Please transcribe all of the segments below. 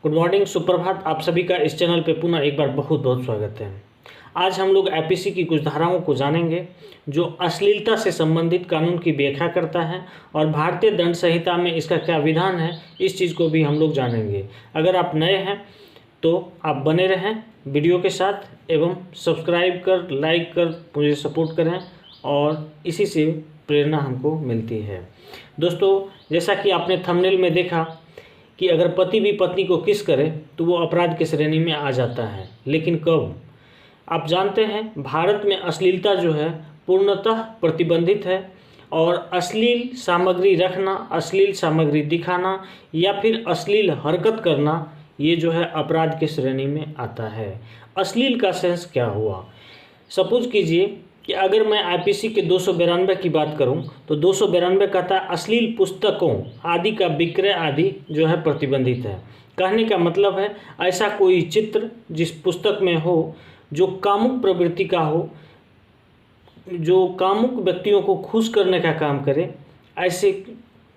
Good morning, सुप्रभात। आप सभी का इस चैनल पे पुनः एक बार बहुत बहुत स्वागत है। आज हम लोग आईपीसी की कुछ धाराओं को जानेंगे जो अश्लीलता से संबंधित कानून की व्याख्या करता है और भारतीय दंड संहिता में इसका क्या विधान है, इस चीज़ को भी हम लोग जानेंगे। अगर आप नए हैं तो आप बने रहें वीडियो के साथ एवं सब्सक्राइब कर, लाइक कर मुझे सपोर्ट करें और इसी से प्रेरणा हमको मिलती है। दोस्तों, जैसा कि आपने थंबनेल में देखा कि अगर पति भी पत्नी को किस करे तो वो अपराध की श्रेणी में आ जाता है, लेकिन कब? आप जानते हैं भारत में अश्लीलता जो है पूर्णतः प्रतिबंधित है और अश्लील सामग्री रखना, अश्लील सामग्री दिखाना या फिर अश्लील हरकत करना, ये जो है अपराध की श्रेणी में आता है। अश्लील का सेंस क्या हुआ? सपोज कीजिए कि अगर मैं आईपीसी के 292 की बात करूं तो 292 कहता है अश्लील पुस्तकों आदि का विक्रय आदि जो है प्रतिबंधित है। कहने का मतलब है ऐसा कोई चित्र जिस पुस्तक में हो जो कामुक प्रवृत्ति का हो, जो कामुक व्यक्तियों को खुश करने का काम करे, ऐसे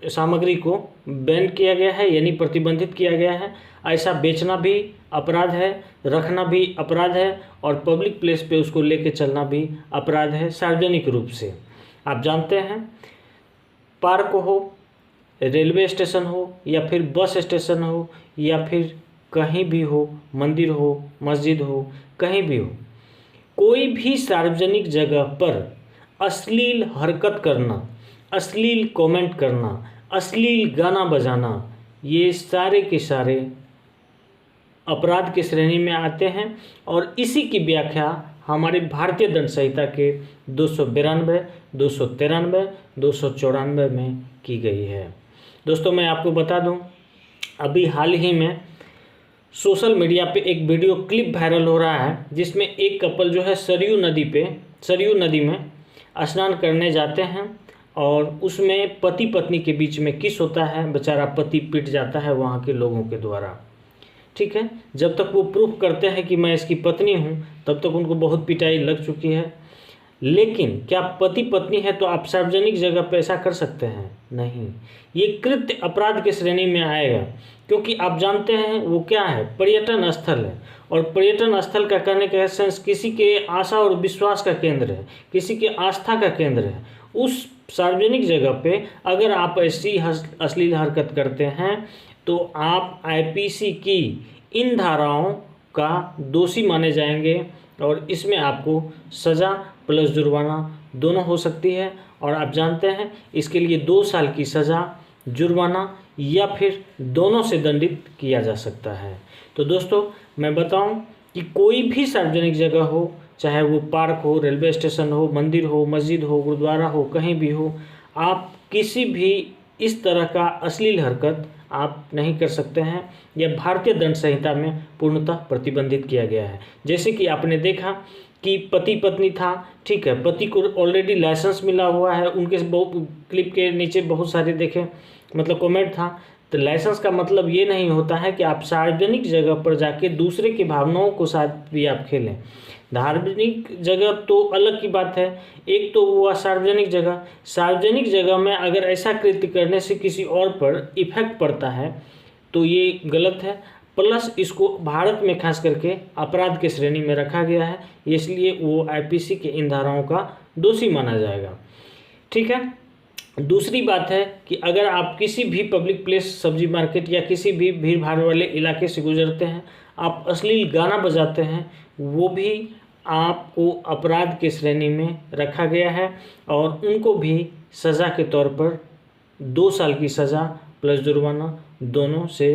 सामग्री को बैन किया गया है, यानी प्रतिबंधित किया गया है। ऐसा बेचना भी अपराध है, रखना भी अपराध है और पब्लिक प्लेस पे उसको लेके चलना भी अपराध है सार्वजनिक रूप से। आप जानते हैं पार्क हो, रेलवे स्टेशन हो या फिर बस स्टेशन हो या फिर कहीं भी हो, मंदिर हो, मस्जिद हो, कहीं भी हो, कोई भी सार्वजनिक जगह पर अश्लील हरकत करना, अश्लील कमेंट करना, अश्लील गाना बजाना, ये सारे के सारे अपराध की श्रेणी में आते हैं और इसी की व्याख्या हमारे भारतीय दंड संहिता के 292, 293, 294 में की गई है। दोस्तों, मैं आपको बता दूं, अभी हाल ही में सोशल मीडिया पे एक वीडियो क्लिप वायरल हो रहा है जिसमें एक कपल जो है सरयू नदी में स्नान करने जाते हैं और उसमें पति पत्नी के बीच में किस होता है। बेचारा पति पिट जाता है वहाँ के लोगों के द्वारा। ठीक है, जब तक वो प्रूफ करते हैं कि मैं इसकी पत्नी हूँ तब तक उनको बहुत पिटाई लग चुकी है। लेकिन क्या पति पत्नी है तो आप सार्वजनिक जगह पे ऐसा कर सकते हैं? नहीं, ये कृत्य अपराध की श्रेणी में आएगा, क्योंकि आप जानते हैं वो क्या है, पर्यटन स्थल है और पर्यटन स्थल का कहने का सेंस किसी के आशा और विश्वास का केंद्र है, किसी के आस्था का केंद्र है। उस सार्वजनिक जगह पे अगर आप ऐसी अश्लील हरकत करते हैं तो आप आईपीसी की इन धाराओं का दोषी माने जाएंगे और इसमें आपको सज़ा प्लस जुर्माना दोनों हो सकती है। और आप जानते हैं इसके लिए 2 साल की सज़ा, जुर्माना या फिर दोनों से दंडित किया जा सकता है। तो दोस्तों, मैं बताऊं कि कोई भी सार्वजनिक जगह हो, चाहे वो पार्क हो, रेलवे स्टेशन हो, मंदिर हो, मस्जिद हो, गुरुद्वारा हो, कहीं भी हो, आप किसी भी इस तरह का अश्लील हरकत आप नहीं कर सकते हैं। यह भारतीय दंड संहिता में पूर्णतः प्रतिबंधित किया गया है। जैसे कि आपने देखा कि पति पत्नी था, ठीक है, पति को ऑलरेडी लाइसेंस मिला हुआ है, उनके क्लिप के नीचे बहुत सारे देखें मतलब कमेंट था। तो लाइसेंस का मतलब ये नहीं होता है कि आप सार्वजनिक जगह पर जाके दूसरे की भावनाओं को साथ भी आप खेलें। धार्मिक जगह तो अलग की बात है, एक तो हुआ सार्वजनिक जगह में अगर ऐसा कृत्य करने से किसी और पर इफेक्ट पड़ता है तो ये गलत है। प्लस इसको भारत में खास करके अपराध की श्रेणी में रखा गया है, इसलिए वो आईपीसी के इन धाराओं का दोषी माना जाएगा। ठीक है, दूसरी बात है कि अगर आप किसी भी पब्लिक प्लेस, सब्जी मार्केट या किसी भी भीड़ भाड़ वाले इलाके से गुजरते हैं, आप अश्लील गाना बजाते हैं, वो भी आपको अपराध की श्रेणी में रखा गया है और उनको भी सज़ा के तौर पर 2 साल की सज़ा प्लस जुर्माना दोनों से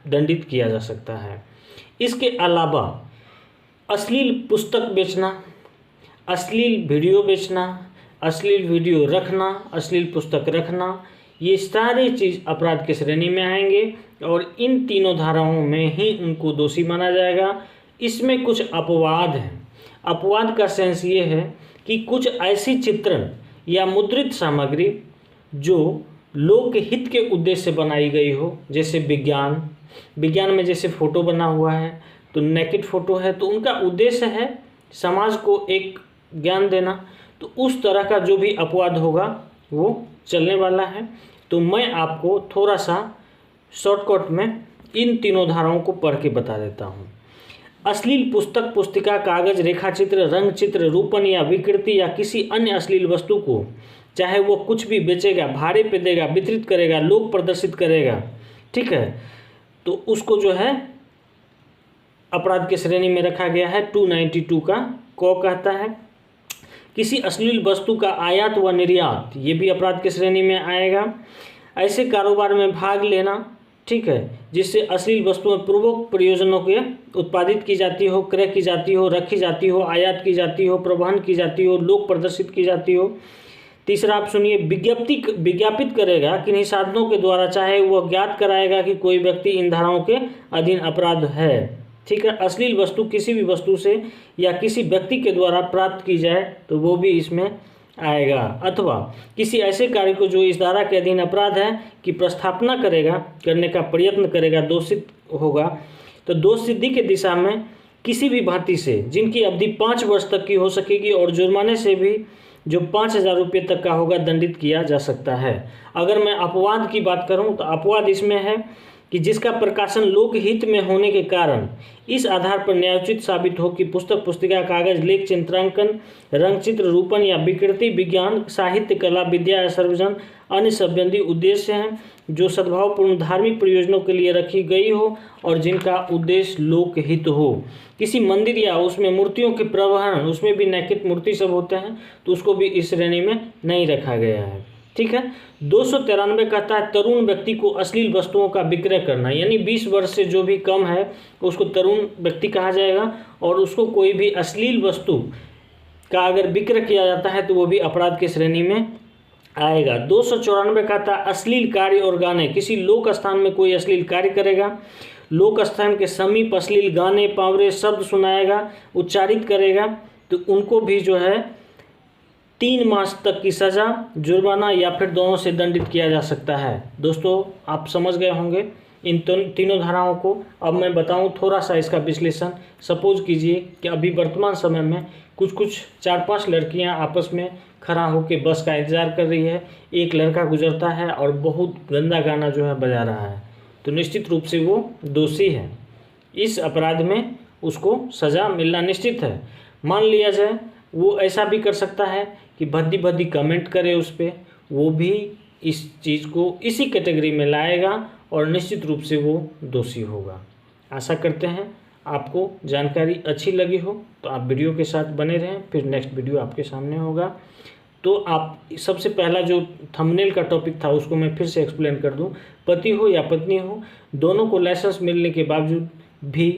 दंडित किया जा सकता है। इसके अलावा अश्लील पुस्तक बेचना, अश्लील वीडियो बेचना, अश्लील वीडियो रखना, अश्लील पुस्तक रखना, ये सारी चीज़ अपराध की श्रेणी में आएंगे और इन तीनों धाराओं में ही उनको दोषी माना जाएगा। इसमें कुछ अपवाद हैं। अपवाद का सेंस ये है कि कुछ ऐसी चित्रण या मुद्रित सामग्री जो लोकहित के उद्देश्य से बनाई गई हो, जैसे विज्ञान में जैसे फ़ोटो बना हुआ है तो नेकेड फ़ोटो है, तो उनका उद्देश्य है समाज को एक ज्ञान देना, तो उस तरह का जो भी अपवाद होगा वो चलने वाला है। तो मैं आपको थोड़ा सा शॉर्टकट में इन तीनों धाराओं को पढ़ के बता देता हूँ। अश्लील पुस्तक, पुस्तिका, कागज, रेखाचित्र, रंग चित्र, रूपन या विकृति या किसी अन्य अश्लील वस्तु को, चाहे वो कुछ भी बेचेगा, भाड़े पे देगा, वितरित करेगा, लोक प्रदर्शित करेगा, ठीक है, तो उसको जो है अपराध की श्रेणी में रखा गया है। 292 का क कहता है किसी अश्लील वस्तु का आयात व निर्यात, ये भी अपराध की श्रेणी में आएगा। ऐसे कारोबार में भाग लेना, ठीक है, जिससे अश्लील वस्तुएं पूर्वक प्रयोजनों के उत्पादित की जाती हो, क्रय की जाती हो, रखी जाती हो, आयात की जाती हो, प्रवहन की जाती हो, लोक प्रदर्शित की जाती हो। तीसरा आप सुनिए, विज्ञापित करेगा किन्हीं साधनों के द्वारा, चाहे वह ज्ञात कराएगा कि कोई व्यक्ति इन धाराओं के अधीन अपराध है, ठीक है। अश्लील वस्तु किसी भी वस्तु से या किसी व्यक्ति के द्वारा प्राप्त की जाए तो वो भी इसमें आएगा। अथवा किसी ऐसे कार्य को जो इस धारा के अधीन अपराध है की प्रस्थापना करेगा, करने का प्रयत्न करेगा, दोषित होगा। तो दोष सिद्धि के दिशा में किसी भी भांति से जिनकी अवधि 5 वर्ष तक की हो सकेगी और जुर्माने से भी जो 5,000 रुपये तक का होगा दंडित किया जा सकता है। अगर मैं अपवाद की बात करूं तो अपवाद इसमें है कि जिसका प्रकाशन लोकहित में होने के कारण इस आधार पर न्यायोचित साबित हो कि पुस्तक, पुस्तिका, कागज, लेख, चित्रांकन, रंगचित्र, रूपन या विकृति विज्ञान, साहित्य, कला, विद्या या सर्वजन अन्य संबंधी उद्देश्य हैं जो सद्भावपूर्ण धार्मिक प्रयोजनों के लिए रखी गई हो और जिनका उद्देश्य लोकहित हो। किसी मंदिर या उसमें मूर्तियों के प्रवहन, उसमें भी नैतिक मूर्ति सब होते हैं, तो उसको भी इस श्रेणी में नहीं रखा गया है, ठीक है। 293 कहता है तरुण व्यक्ति को अश्लील वस्तुओं का विक्रय करना, यानी 20 वर्ष से जो भी कम है उसको तरुण व्यक्ति कहा जाएगा और उसको कोई भी अश्लील वस्तु का अगर विक्रय किया जाता है तो वो भी अपराध की श्रेणी में आएगा। 294 कहता है अश्लील कार्य और गाने, किसी लोक स्थान में कोई अश्लील कार्य करेगा, लोक स्थान के समीप अश्लील गाने, पावरे, शब्द सुनाएगा, उच्चारित करेगा, तो उनको भी जो है 3 मास तक की सज़ा, जुर्माना या फिर दोनों से दंडित किया जा सकता है। दोस्तों आप समझ गए होंगे इन तीनों धाराओं को। अब मैं बताऊं थोड़ा सा इसका विश्लेषण। सपोज कीजिए कि अभी वर्तमान समय में कुछ 4-5 लड़कियां आपस में खड़ा होकर बस का इंतज़ार कर रही है, एक लड़का गुजरता है और बहुत गंदा गाना जो है बजा रहा है, तो निश्चित रूप से वो दोषी है। इस अपराध में उसको सज़ा मिलना निश्चित है। मान लिया जाए वो ऐसा भी कर सकता है कि भद्दी भद्दी कमेंट करे उस पर, वो भी इस चीज़ को इसी कैटेगरी में लाएगा और निश्चित रूप से वो दोषी होगा। आशा करते हैं आपको जानकारी अच्छी लगी हो, तो आप वीडियो के साथ बने रहें, फिर नेक्स्ट वीडियो आपके सामने होगा। तो आप सबसे पहला जो थंबनेल का टॉपिक था उसको मैं फिर से एक्सप्लेन कर दूं। पति हो या पत्नी हो, दोनों को लाइसेंस मिलने के बावजूद भी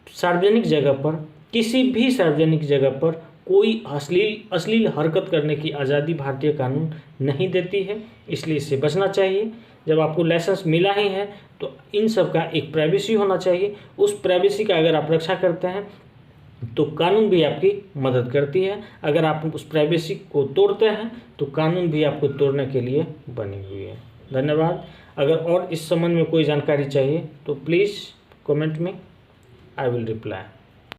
सार्वजनिक जगह पर, किसी भी सार्वजनिक जगह पर कोई अश्लील हरकत करने की आज़ादी भारतीय कानून नहीं देती है, इसलिए इससे बचना चाहिए। जब आपको लाइसेंस मिला ही है तो इन सब का एक प्राइवेसी होना चाहिए। उस प्राइवेसी का अगर आप रक्षा करते हैं तो कानून भी आपकी मदद करती है, अगर आप उस प्राइवेसी को तोड़ते हैं तो कानून भी आपको तोड़ने के लिए बनी हुई है। धन्यवाद। अगर और इस संबंध में कोई जानकारी चाहिए तो प्लीज़ कमेंट में, आई विल रिप्लाई।